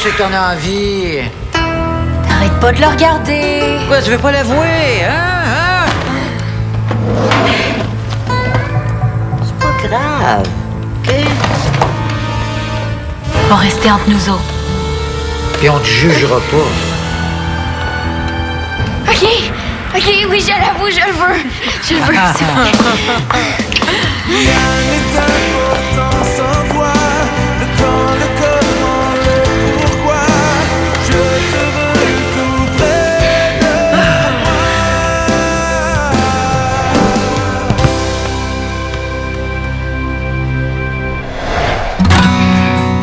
c'est que t'en as envie. Arrête pas de le regarder. Quoi, tu veux pas l'avouer, hein? C'est pas grave, OK? On va rester entre nous autres. Puis on te jugera pas. OK, oui, je l'avoue, je le veux. Je le veux, c'est vrai. Rien n'est important sans toi. Le quand, le comment, le pourquoi. Je te veux tout près de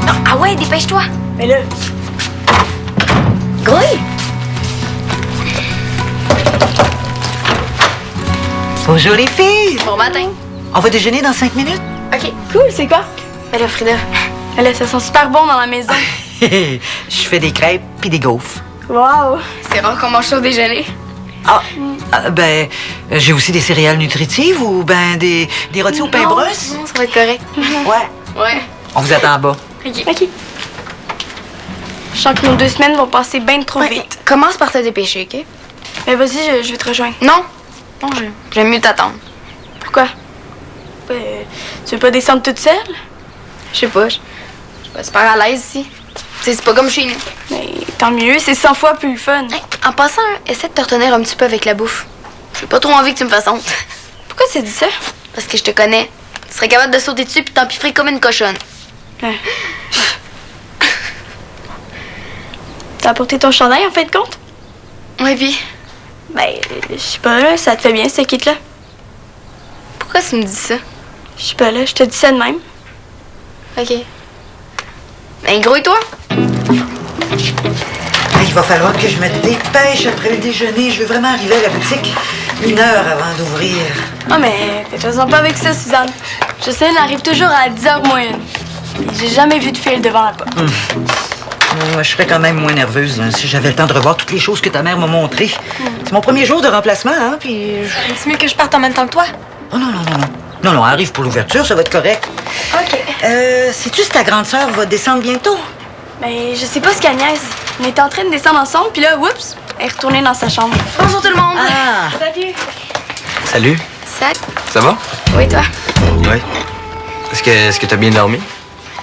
Non, ah ouais, dépêche-toi. Mais là, Grouille. Bonjour les filles! Bon matin. On va déjeuner dans 5 minutes? OK, cool, c'est quoi? Ben là, Frida. Mais là, ça sent super bon dans la maison. Je fais des crêpes puis des gaufres. Wow! C'est rare qu'on mange ça au déjeuner. J'ai aussi des céréales nutritives ou des rôtis au pain brosse? Non, ça va être correct. Ouais. Ouais. On vous attend en bas. OK. Je sens que nos 2 semaines vont passer bien trop vite. Commence par te dépêcher, OK? Mais vas-y, je vais te rejoindre. Non. Non, j'aime mieux t'attendre. Pourquoi? Tu veux pas descendre toute seule? Je sais pas, je suis pas super à l'aise ici. Tu sais, c'est pas comme chez nous. Mais tant mieux, c'est 100 fois plus le fun. Hey, en passant, essaie de te retenir un petit peu avec la bouffe. J'ai pas trop envie que tu me fasses honte. Pourquoi tu dis ça? Parce que je te connais. Tu serais capable de sauter dessus puis t'empiffrer comme une cochonne. T'as apporté ton chandail en fin de compte? Ouais, puis Ben, je sais pas, là, ça te fait bien, ce kit-là. pourquoi tu me dis ça? Je sais pas, là, je te dis ça de même. OK. Ben, gros, et toi? Il va falloir que je me dépêche après le déjeuner. Je veux vraiment arriver à la boutique 1 heure avant d'ouvrir. Ah, mais fais-toi pas avec ça, Suzanne. Jocelyne arrive toujours à 10h moins 1. J'ai jamais vu de file devant la porte. Moi, je serais quand même moins nerveuse hein, si j'avais le temps de revoir toutes les choses que ta mère m'a montrées. C'est mon premier jour de remplacement, hein, puis... C'est mieux que je parte en même temps que toi. Oh non. Non, arrive pour l'ouverture, ça va être correct. OK. Sais-tu si ta grande sœur va descendre bientôt? Ben, je sais pas ce qu'elle niaise. On était en train de descendre ensemble, puis là, oups, elle est retournée dans sa chambre. Bonjour tout le monde. Ah! Salut! Salut, Salut. ça va? Oui, toi? Oui. Est-ce que t'as bien dormi?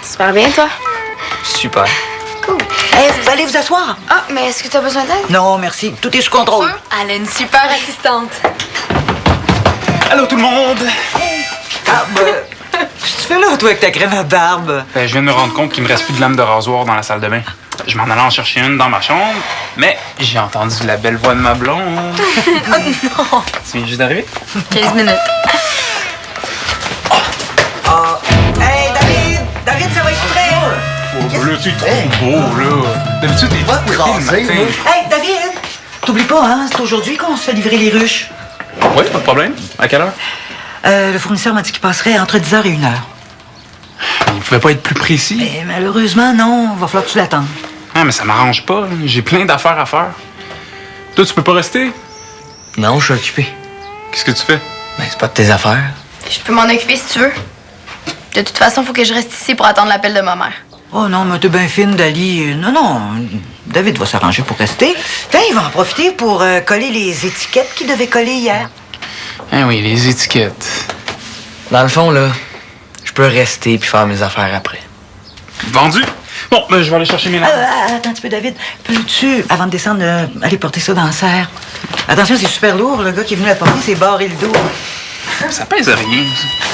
Super bien, toi? Super. Cool. Vous allez vous asseoir? Ah, mais est-ce que t'as besoin d'aide? Non, merci. Tout est sous contrôle. Elle a une super assistante. Allô tout le monde! Qu'est-ce que tu fais là, toi, avec ta crème à barbe? Ben, je viens de me rendre compte qu'il me reste plus de lame de rasoir dans la salle de bain. Je m'en allais en chercher une dans ma chambre, mais j'ai entendu la belle voix de ma blonde. Oh non! Tu viens juste d'arriver? 15 minutes. Hey, David, ça va être prêt! Oh, ben là, c'est trop beau, là. D'habitude, t'es Va te prêté le raser, matin. Hey, David! T'oublies pas, hein, c'est aujourd'hui qu'on se fait livrer les ruches. Oui, pas de problème. À quelle heure? Le fournisseur m'a dit qu'il passerait entre 10h et 1h. Il pouvait pas être plus précis. Mais malheureusement, non. Va falloir que tu l'attendes. Ah, mais ça m'arrange pas. J'ai plein d'affaires à faire. Toi, tu peux pas rester? Non, je suis occupé. Qu'est-ce que tu fais? Ben, c'est pas de tes affaires. Je peux m'en occuper si tu veux. De toute façon, faut que je reste ici pour attendre l'appel de ma mère. Oh non, mais t'es bien fine, Dali. Non. David va s'arranger pour rester. Tiens, il va en profiter pour coller les étiquettes qu'il devait coller hier. Ah oui, les étiquettes. Dans le fond, là, je peux rester puis faire mes affaires après. Vendu? Bon, ben, je vais aller chercher mes lames. Attends un petit peu, David. Peux-tu, avant de descendre, aller porter ça dans la serre? Attention, c'est super lourd. Le gars qui est venu la porter s'est barré le dos. Ça pèse rien, ça.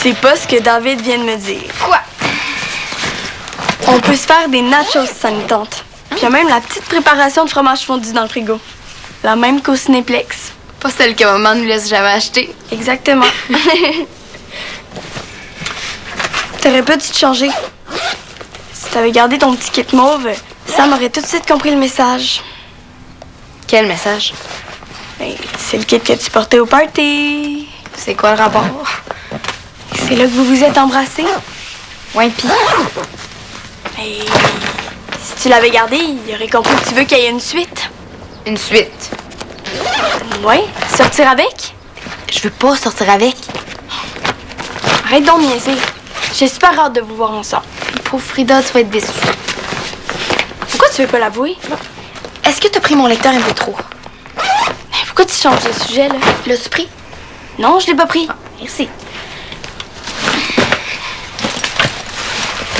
C'est pas ce que David vient de me dire. Quoi? On peut se faire des nachos si ça nous tente. Puis y a même la petite préparation de fromage fondu dans le frigo. La même qu'au Cinéplex. Pas celle que maman nous laisse jamais acheter. Exactement. T'aurais pas dû te changer. Si t'avais gardé ton petit kit mauve, Sam aurait tout de suite compris le message. Quel message? Ben, c'est le kit que tu portais au party. C'est quoi le rapport? C'est là que vous vous êtes embrassés? Ouais, pis. Et si tu l'avais gardé, il aurait compris que tu veux qu'il y ait une suite. Une suite. Ouais, sortir avec? Je veux pas sortir avec. Arrête donc de niaiser. J'ai super hâte de vous voir ensemble. Pauvre Frida, tu vas être déçue. Pourquoi tu veux pas l'avouer? Est-ce que t'as pris mon lecteur un peu trop? Pourquoi tu changes de sujet, là? L'as-tu pris? Non, je l'ai pas pris. Merci.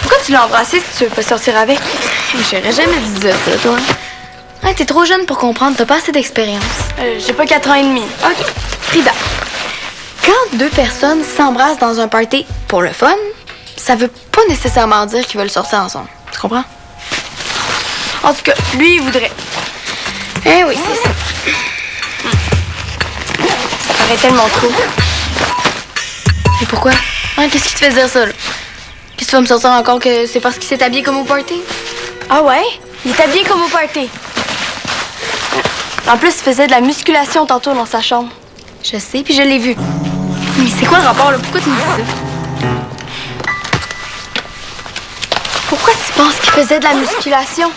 Pourquoi tu l'as embrassé si tu veux pas sortir avec? J'aurais jamais dit ça, toi. Ouais, t'es trop jeune pour comprendre, t'as pas assez d'expérience. J'ai pas 4 ans et demi. OK. Frida, quand deux personnes s'embrassent dans un party pour le fun, ça veut pas nécessairement dire qu'ils veulent sortir ensemble. Tu comprends? En tout cas, lui, il voudrait. Eh oui, c'est ça. Ça paraît tellement trop. Et pourquoi? Hein, qu'est-ce qui te fait dire ça, là? Qu'est-ce que tu vas me sortir encore que c'est parce qu'il s'est habillé comme au party? Ah ouais? Il est habillé comme au party. En plus, il faisait de la musculation tantôt dans sa chambre. Je sais, puis je l'ai vu. Mais c'est quoi le rapport, là? Pourquoi tu me dis ça? Pourquoi tu penses qu'il faisait de la musculation?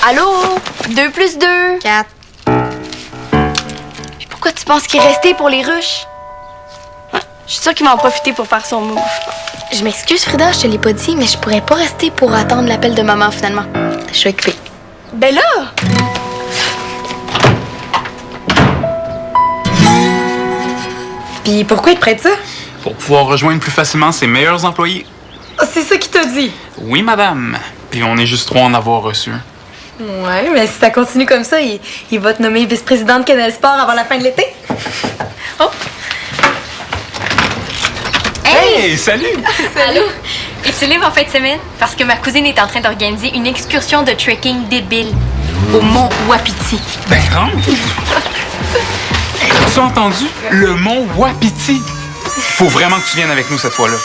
Allô? 2 plus 2. 4. Puis pourquoi tu penses qu'il est resté pour les ruches? Je suis sûre qu'il va en profiter pour faire son move. Je m'excuse, Frida, je te l'ai pas dit, mais je pourrais pas rester pour attendre l'appel de maman, finalement. Je suis occupée. Ben là! Puis pourquoi il te prête ça? Pour pouvoir rejoindre plus facilement ses meilleurs employés. Ah, c'est ça qu'il t'a dit. Oui, madame. Puis on est juste trois à en avoir reçu. Ouais, mais si ça continue comme ça, il va te nommer vice-présidente Canal Sport avant la fin de l'été. Oh! Hey, salut! Allô? Es-tu libre en fin de semaine? Parce que ma cousine est en train d'organiser une excursion de trekking débile au mont Wapiti. Ben, rentre! Hey, as-tu entendu? Le mont Wapiti! Faut vraiment que tu viennes avec nous cette fois-là.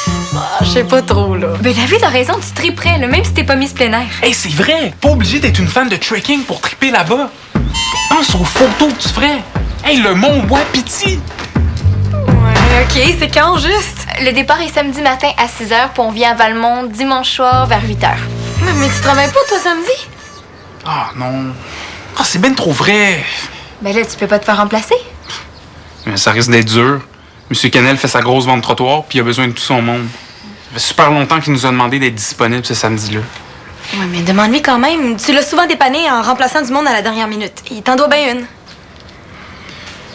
Je sais pas trop, là. Ben David a raison, tu triperais, là, même si t'es pas mise plein air. Hey, c'est vrai! Pas obligé d'être une fan de trekking pour triper là-bas. Pense aux photos que tu ferais. Hey, le mont Wapiti! Ouais, OK, c'est quand juste? Le départ est samedi matin à 6h, puis on vient à Valmont dimanche soir vers 8h. Mais tu travailles pas, toi, samedi? Ah, non. Ah, c'est ben trop vrai. Ben là, tu peux pas te faire remplacer? Mais ça risque d'être dur. Monsieur Canel fait sa grosse vente de trottoir, puis il a besoin de tout son monde. Ça fait super longtemps qu'il nous a demandé d'être disponible ce samedi-là. Ouais, mais demande-lui quand même. Tu l'as souvent dépanné en remplaçant du monde à la dernière minute. Il t'en doit bien une.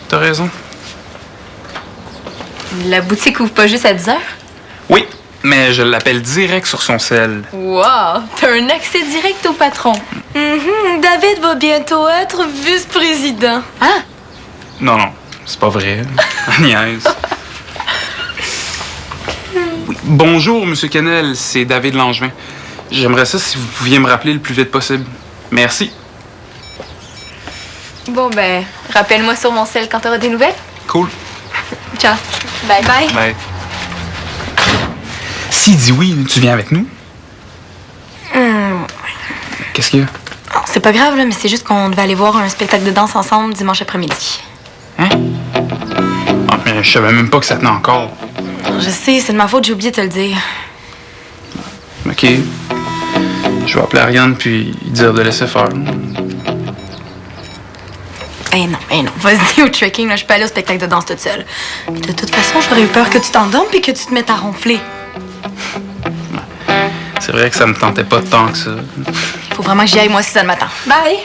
T'as raison. La boutique ouvre pas juste à 10h? Oui, mais je l'appelle direct sur son cell. Wow! T'as un accès direct au patron. David va bientôt être vice-président. Hein? Non, non, c'est pas vrai. Niaise. Oui. Bonjour, Monsieur Canel, c'est David Langevin. J'aimerais ça si vous pouviez me rappeler le plus vite possible. Merci. Bon, ben, rappelle-moi sur mon cell quand t'auras des nouvelles. Cool. Ciao. Bye. Bye. Bye. S'il dit oui, tu viens avec nous? Qu'est-ce qu'il y a? Oh, c'est pas grave, là, mais c'est juste qu'on devait aller voir un spectacle de danse ensemble dimanche après-midi. Hein? Ah, mais je savais même pas que ça tenait encore. Je sais, c'est de ma faute, j'ai oublié de te le dire. OK. Je vais appeler Ariane puis dire de laisser faire. Eh non, vas-y au trekking, là, je peux aller au spectacle de danse toute seule. Puis de toute façon, j'aurais eu peur que tu t'endormes puis que tu te mettes à ronfler. C'est vrai que ça me tentait pas tant que ça. Faut vraiment que j'y aille, moi, si ça le matin. Bye!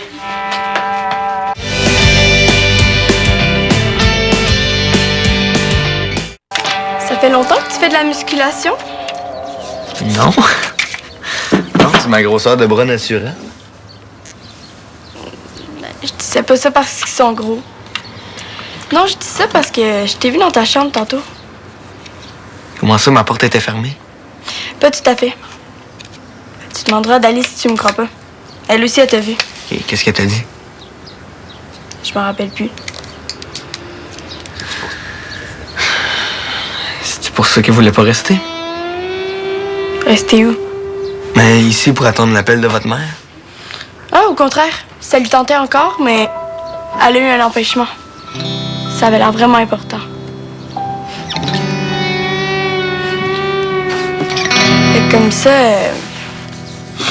Ça fait longtemps que tu fais de la musculation? Non. Non, c'est ma grosseur de bras naturelle. Je disais pas ça parce qu'ils sont gros. Non, je dis ça parce que je t'ai vu dans ta chambre tantôt. Comment ça, ma porte était fermée? Pas tout à fait. Tu demanderas d'Alice si tu me crois pas. Elle aussi, elle t'a vu. Et qu'est-ce qu'elle t'a dit? Je m'en rappelle plus. C'est pour ça qu'elle voulait pas rester? Rester où? Mais ici pour attendre l'appel de votre mère. Ah, au contraire. Ça lui tentait encore, mais elle a eu un empêchement. Ça avait l'air vraiment important. Comme ça,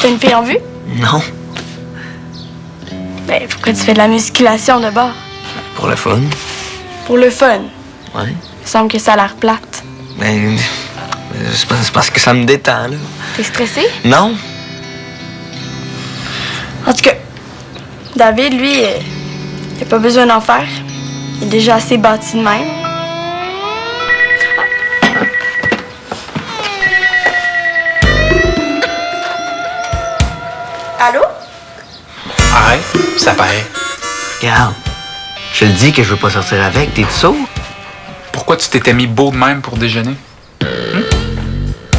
t'as une fille en vue? Non, Ben, pourquoi tu fais de la musculation de bord? pour le fun. Pour le fun. Ouais. Il semble que ça a l'air plate. Ben, c'est parce que ça me détend, là. T'es stressé? Non? En tout cas, David, lui, il a pas besoin d'en faire. Il est déjà assez bâti de même. Allô? Arrête, ça paraît. Regarde, je te le dis que je veux pas sortir avec, t'es sourd? Pourquoi tu t'étais mis beau de même pour déjeuner?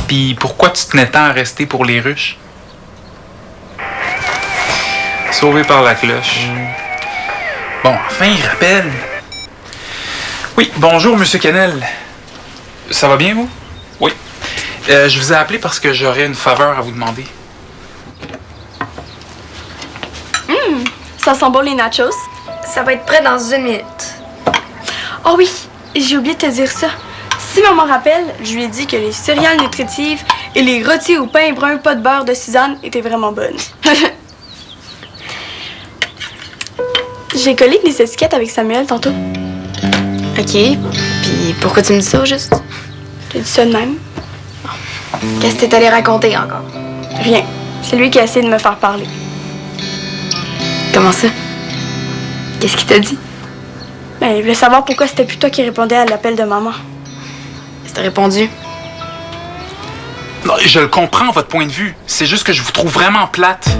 Puis pourquoi tu tenais tant à rester pour les ruches? Sauvé par la cloche. Bon, enfin, il rappelle. Oui, bonjour, Monsieur Canel. Ça va bien, vous? Oui. Je vous ai appelé parce que j'aurais une faveur à vous demander. Ça sent bon les nachos? Ça va être prêt dans 1 minute. Oh oui, j'ai oublié de te dire ça. Si maman rappelle, je lui ai dit que les céréales nutritives et les rôtis au pain brun pas de beurre de Suzanne étaient vraiment bonnes. J'ai collé des étiquettes avec Samuel tantôt. OK. Puis pourquoi tu me dis ça, au juste? J'ai dit ça de même. Qu'est-ce que t'es allé raconter encore? Rien. C'est lui qui a essayé de me faire parler. Comment ça? Qu'est-ce qu'il t'a dit? Ben, il voulait savoir pourquoi c'était plus toi qui répondais à l'appel de maman. Qu'est-ce que t'as répondu? Non, je le comprends, votre point de vue. C'est juste que je vous trouve vraiment plate.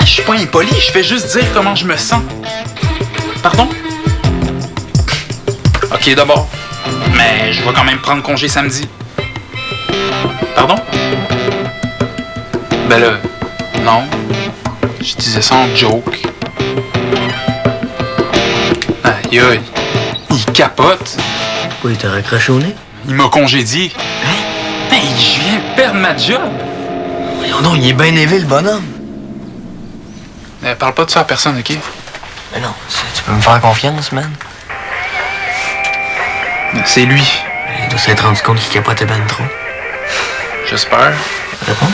Je suis pas impoli, je fais juste dire comment je me sens. Pardon? OK, d'abord. Mais je vais quand même prendre congé samedi. Pardon? Ben là, non. Je disais ça en joke. Aïe aïe. Il capote. Pourquoi il t'a raccroché au nez? Il m'a congédié. Hein? Hey, je viens de perdre ma job. Voyons donc, il est bien élevé, le bonhomme. Parle pas de ça à personne, OK? Mais non, tu peux me faire confiance, man. C'est lui. Il doit s'être rendu compte qu'il capotait ben trop. J'espère. Réponds.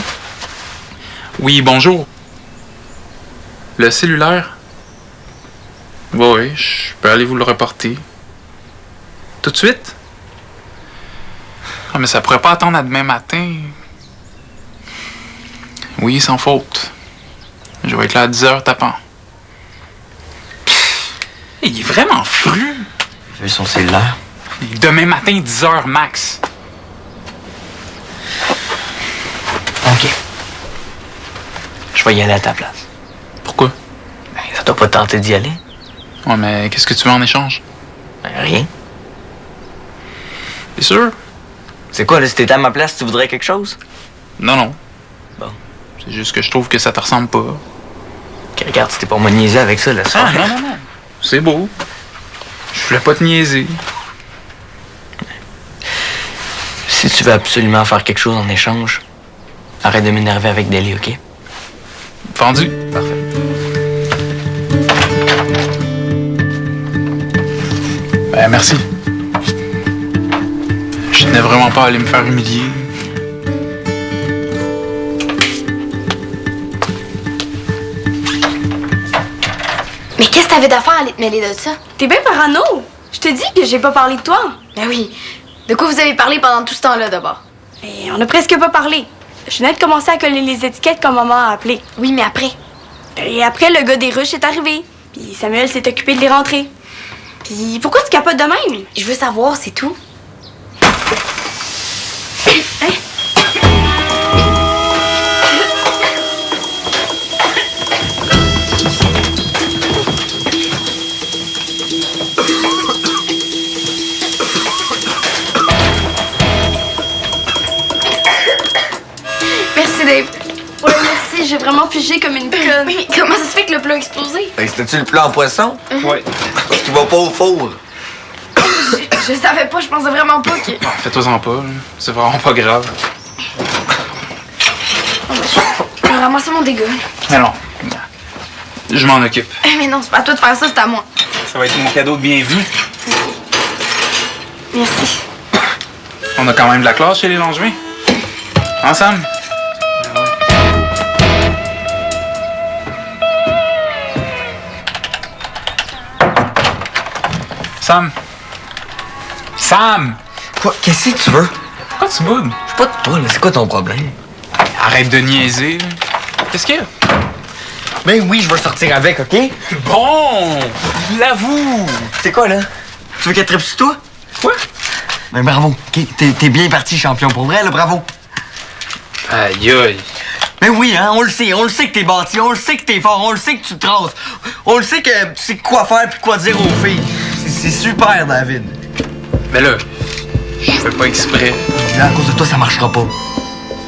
Oui, bonjour. Le cellulaire? Oui, je peux aller vous le reporter. Tout de suite? Ah, mais ça pourrait pas attendre à demain matin. Oui, sans faute. Je vais être là à 10h tapant. Il est vraiment fru. J'ai vu son cellulaire. Demain matin, 10h max. OK. Je vais y aller à ta place. Pourquoi? Ben, ça t'a pas tenté d'y aller? Ouais, mais qu'est-ce que tu veux en échange? Ben, rien. T'es sûr? C'est quoi, là, si t'étais à ma place, tu voudrais quelque chose? Non, non. Bon. C'est juste que je trouve que ça te ressemble pas. OK, regarde, tu t'es pas niaiser avec ça, là, Ah, non, non, non. C'est beau. Je voulais pas te niaiser. Si tu veux absolument faire quelque chose en échange, arrête de m'énerver avec Deli, OK? Vendu. Parfait. Ben, merci. Je tenais vraiment pas à aller me faire humilier. Mais qu'est-ce que t'avais d'affaire à aller te mêler de ça? T'es bien parano! Je te dis que j'ai pas parlé de toi. Ben oui. De quoi vous avez parlé pendant tout ce temps-là, d'abord? Et on a presque pas parlé. Je venais de commencer à coller les étiquettes comme maman a appelé. Oui, mais après. Et après, le gars des ruches est arrivé. Puis Samuel s'est occupé de les rentrer. Puis pourquoi tu capotes de même? Je veux savoir, c'est tout. Merci, Dave. Ouais, merci, j'ai vraiment figé comme une conne. Oui, mais comment ça se fait que le plat a explosé? Hey, c'était-tu le plat en poisson? Ouais. Parce qu'il va pas au four. Je savais pas, je pensais vraiment pas que... Ah, fais-toi-en pas, là. C'est vraiment pas grave. Je vais ramasser mon dégât. Mais non. Je m'en occupe. Mais non, c'est pas à toi de faire ça, c'est à moi. Ça va être mon cadeau de bienvenue. Merci. On a quand même de la classe chez les Langevins. Hein, Sam? Sam? Sam! Quoi? Qu'est-ce que tu veux? Pourquoi tu boudes? Je sais pas de toi, là. C'est quoi ton problème? Arrête de niaiser. Qu'est-ce qu'il y a? Ben oui, je veux sortir avec, OK? Bon! L'avoue! C'est quoi, là? Tu veux qu'elle tripe sur toi? Quoi? Ben bravo, OK? T'es bien parti champion pour vrai, là, bravo. Aïe aïe. Ben oui, hein, on le sait que t'es bâti, on le sait que t'es fort, on le sait que tu te traces. On le sait que tu sais quoi faire puis quoi dire aux filles. C'est super, David. Mais là, je fais pas exprès. Là, à cause de toi, ça marchera pas.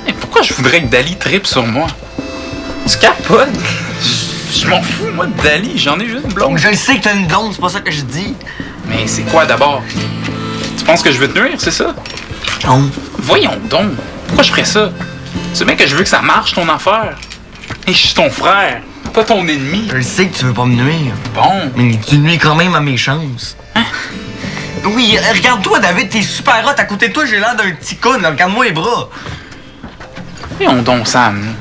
Mais pourquoi je voudrais que Dali tripe sur moi? Tu capotes? Je m'en fous, moi, de Dali. J'en ai juste une blonde. Je sais que t'as une blonde, c'est pas ça que je dis. Mais c'est quoi d'abord? Tu penses que je veux te nuire, c'est ça? Non. Voyons donc. Pourquoi je ferais ça? Tu sais bien que je veux que ça marche, ton affaire. Et je suis ton frère, pas ton ennemi. Je sais que tu veux pas me nuire. Bon. Mais tu nuis quand même à mes chances. Hein? Oui, regarde-toi, David, t'es super hot. À côté de toi, j'ai l'air d'un petit con. Regarde-moi les bras. Voyons donc, Sam.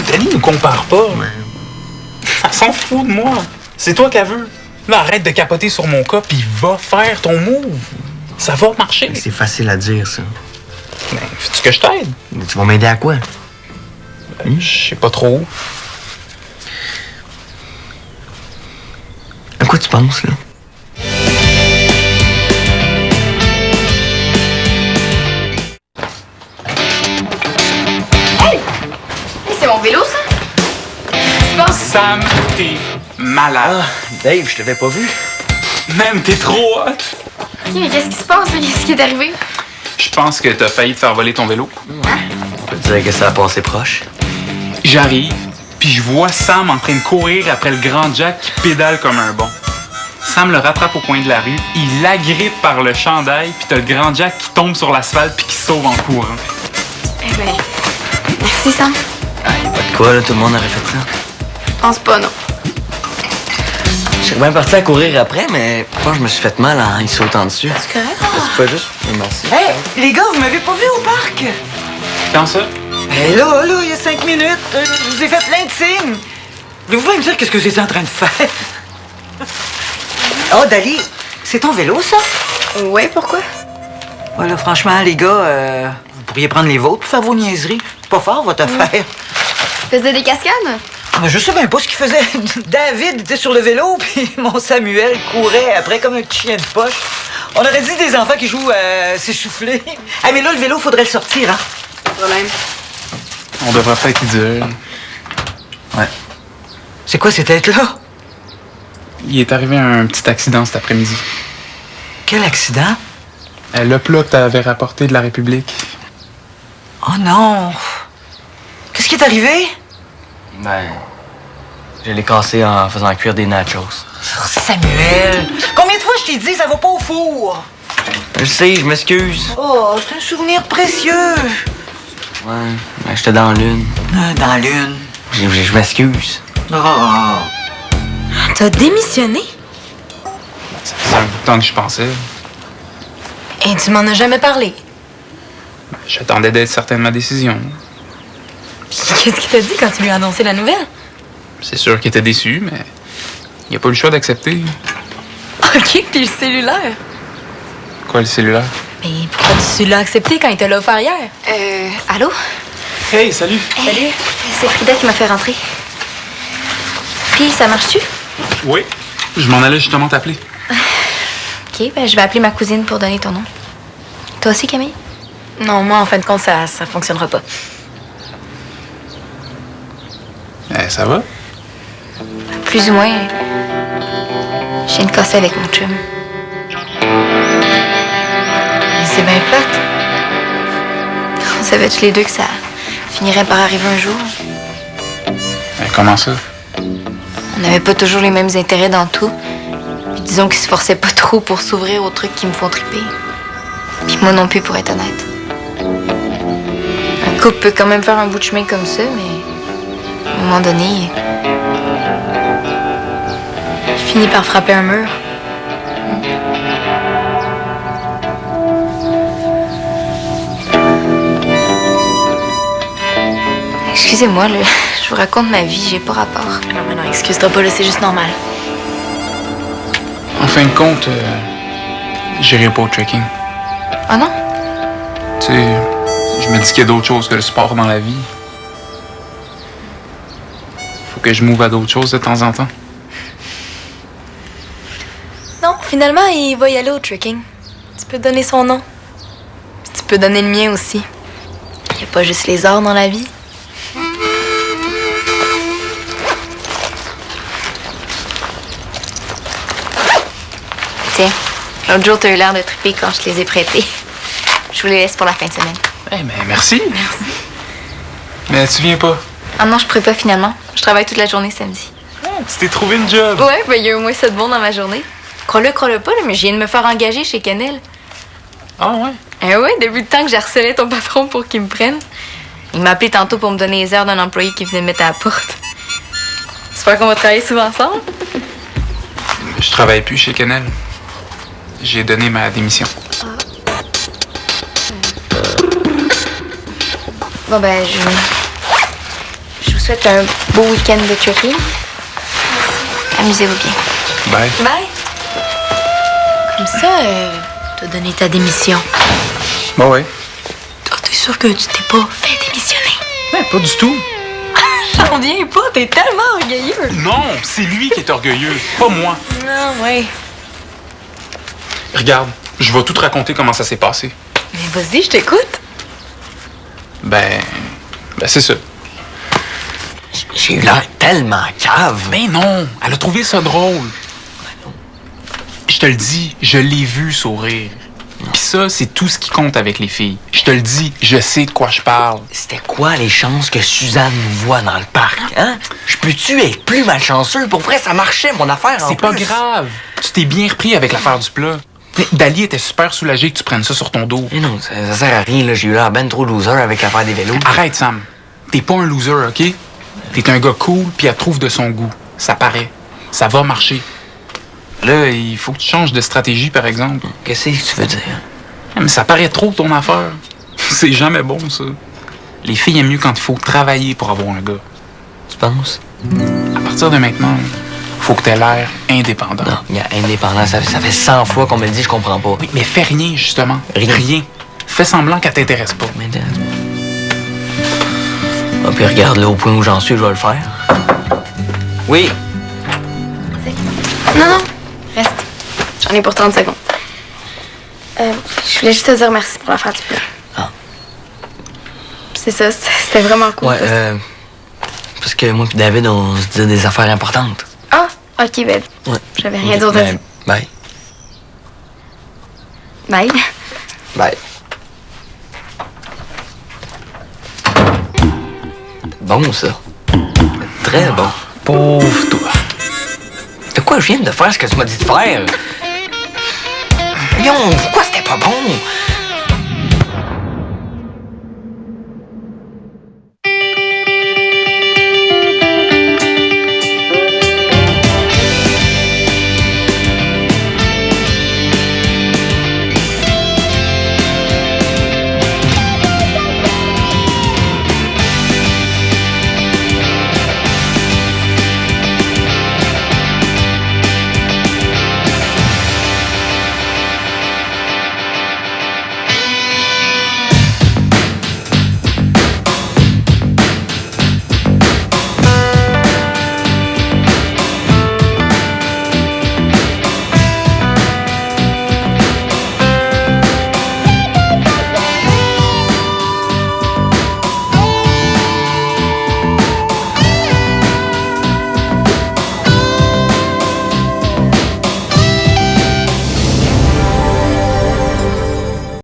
Dali nous compare pas. Elle s'en fout de moi. C'est toi qu'elle veut. Là, arrête de capoter sur mon cas, puis va faire ton move. Ça va marcher. C'est facile à dire, ça. Ben, veux-tu que je t'aide? Mais tu vas m'aider à quoi? Je sais pas trop. À quoi tu penses, là? Hey, c'est mon vélo, ça? Qu'est-ce qui se passe? Sam, t'es malade. Dave, je t'avais pas vu. Même, t'es trop hot. Ok, mais qu'est-ce qui se passe? Qu'est-ce qui est arrivé? Je pense que t'as failli te faire voler ton vélo. On peut dire que ça a passé proche. J'arrive, puis je vois Sam en train de courir après le grand Jack qui pédale comme un bon. Sam le rattrape au coin de la rue, il l'agrippe par le chandail, puis t'as le grand Jack qui tombe sur l'asphalte puis qui sauve en courant. Eh ben, merci, Sam. Pas de quoi, là, tout le monde aurait fait ça. Je pense pas, non. Je serais bien parti à courir après, mais moi, je me suis fait mal en y sautant dessus. C'est correct? C'est pas juste. Merci. Hey, les gars, vous m'avez pas vu au parc? Quand ça? Eh là, il y a 5 minutes, je vous ai fait plein de signes. Voulez-vous pas me dire qu'est-ce que j'étais en train de faire? Oh, Dali, c'est ton vélo, ça? Ouais, pourquoi? Voilà, franchement, les gars, vous pourriez prendre les vôtres pour faire vos niaiseries. C'est pas fort, votre affaire. Tu faisais des cascades? Mais je sais même pas ce qu'il faisait. David était sur le vélo, puis mon Samuel courait après comme un petit chien de poche. On aurait dit des enfants qui jouent à s'essouffler. Ah, mais là, le vélo, faudrait le sortir, hein? Pas de problème. On devrait peut-être y dire. Ouais. C'est quoi cette tête-là? Il est arrivé un petit accident cet après-midi. Quel accident? Le plat que t'avais rapporté de la République. Oh non! Qu'est-ce qui est arrivé? Ben, je l'ai cassé en faisant cuire des nachos. Oh, Samuel! Combien de fois je t'ai dit, ça va pas au four? Je sais, je m'excuse. Oh, c'est un souvenir précieux! Ouais, ben, j'étais dans l'une. Dans la lune. Je m'excuse. Oh. T'as démissionné? Ça faisait un bout de temps que je pensais. Et tu m'en as jamais parlé. J'attendais d'être certain de ma décision. Qu'est-ce qu'il t'a dit quand tu lui as annoncé la nouvelle? C'est sûr qu'il était déçu, mais il a pas eu le choix d'accepter. OK, puis le cellulaire. Quoi, le cellulaire? Mais pourquoi tu l'as accepté quand il te l'a offert hier? Allô? Hey, salut! Salut. C'est Frida qui m'a fait rentrer. Puis, ça marche-tu? Oui, je m'en allais justement t'appeler. OK, ben je vais appeler ma cousine pour donner ton nom. Toi aussi, Camille? Non, moi, en fin de compte, ça fonctionnera pas. Ça va? Plus ou moins. J'ai une cassée avec mon chum. Et c'est bien plate. On savait tous les deux que ça finirait par arriver un jour. Comment ça? On n'avait pas toujours les mêmes intérêts dans tout. Puis disons qu'ils se forçaient pas trop pour s'ouvrir aux trucs qui me font triper. Puis moi non plus, pour être honnête. Un couple peut quand même faire un bout de chemin comme ça, mais à un moment donné, Je finis par frapper un mur. Excusez-moi, là, je vous raconte ma vie, j'ai pas rapport. Non, mais non, excuse-toi pas, là, c'est juste normal. En fin de compte, j'irai pas au trekking. Ah non? Tu sais, je me dis qu'il y a d'autres choses que le sport dans la vie. Faut que je m'ouvre à d'autres choses de temps en temps. Non, finalement, il va y aller au trekking. Tu peux donner son nom. Puis tu peux donner le mien aussi. Il y a pas juste les arts dans la vie. Tiens, l'autre jour, t'as eu l'air de triper quand je te les ai prêtés. Je vous les laisse pour la fin de semaine. Eh ben, merci. Merci. Mais tu viens pas. Ah non, je pourrais pas finalement. Je travaille toute la journée samedi. Tu t'es trouvé une job. Ouais, ben il y a au moins ça de bon dans ma journée. Crois-le pas, là, mais je viens de me faire engager chez Kennel. Ah ouais? Eh ouais, depuis le temps que j'harcelais ton patron pour qu'il me prenne. Il m'a appelé tantôt pour me donner les heures d'un employé qui venait me mettre à la porte. J'espère qu'on va travailler souvent ensemble. Je travaille plus chez Kennel. J'ai donné ma démission. Bon ben, je vous souhaite un beau week-end de trekking. Amusez-vous bien. Bye. Bye. Comme ça, t'as donné ta démission. Bah ouais. Oh, t'es sûr que tu t'es pas fait démissionner? Pas du tout. J'en viens pas, t'es tellement orgueilleux. Non, c'est lui qui est orgueilleux, pas moi. Non, ouais. Regarde, je vais tout te raconter comment ça s'est passé. Mais vas-y, je t'écoute. Ben c'est ça. J'ai eu l'air tellement cave. Ben non, elle a trouvé ça drôle. Je te le dis, je l'ai vu sourire. Pis ça, c'est tout ce qui compte avec les filles. Je te le dis, je sais de quoi je parle. C'était quoi les chances que Suzanne nous voit dans le parc, hein? Je peux-tu être plus malchanceux? Pour vrai, ça marchait, mon affaire, en C'est pas plus. grave. Tu t'es bien repris avec l'affaire du plat. Dali était super soulagé que tu prennes ça sur ton dos. Mais non, ça sert à rien, là. J'ai eu l'air ben trop loser avec l'affaire des vélos. Arrête, Sam. T'es pas un loser, OK? T'es un gars cool, puis elle trouve de son goût. Ça paraît. Ça va marcher. Là, il faut que tu changes de stratégie, par exemple. Qu'est-ce que tu veux dire? Mais ça paraît trop, ton affaire. C'est jamais bon, ça. Les filles aiment mieux quand il faut travailler pour avoir un gars. Tu penses? À partir de maintenant, faut que t'aies l'air indépendant. Non, il y a indépendant, ça fait 100 fois qu'on me le dit, je comprends pas. Oui, mais fais rien, justement. Rien. Fais semblant qu'elle t'intéresse pas. Mais ah, puis regarde, là, au point où j'en suis, je vais le faire. Oui. Non, reste. J'en ai pour 30 secondes. Je voulais juste te dire merci pour l'affaire du plat. Ah. C'est ça, c'était vraiment cool. Ouais, parce que moi et David, on se disait des affaires importantes. Ah, ok, ben, Ouais. j'avais rien d'autre à dire. Bye. Bye. Bye. Bon, ça. Très bon. Pauvre toi. De quoi je viens de faire ce que tu m'as dit de faire? Voyons, pourquoi c'était pas bon?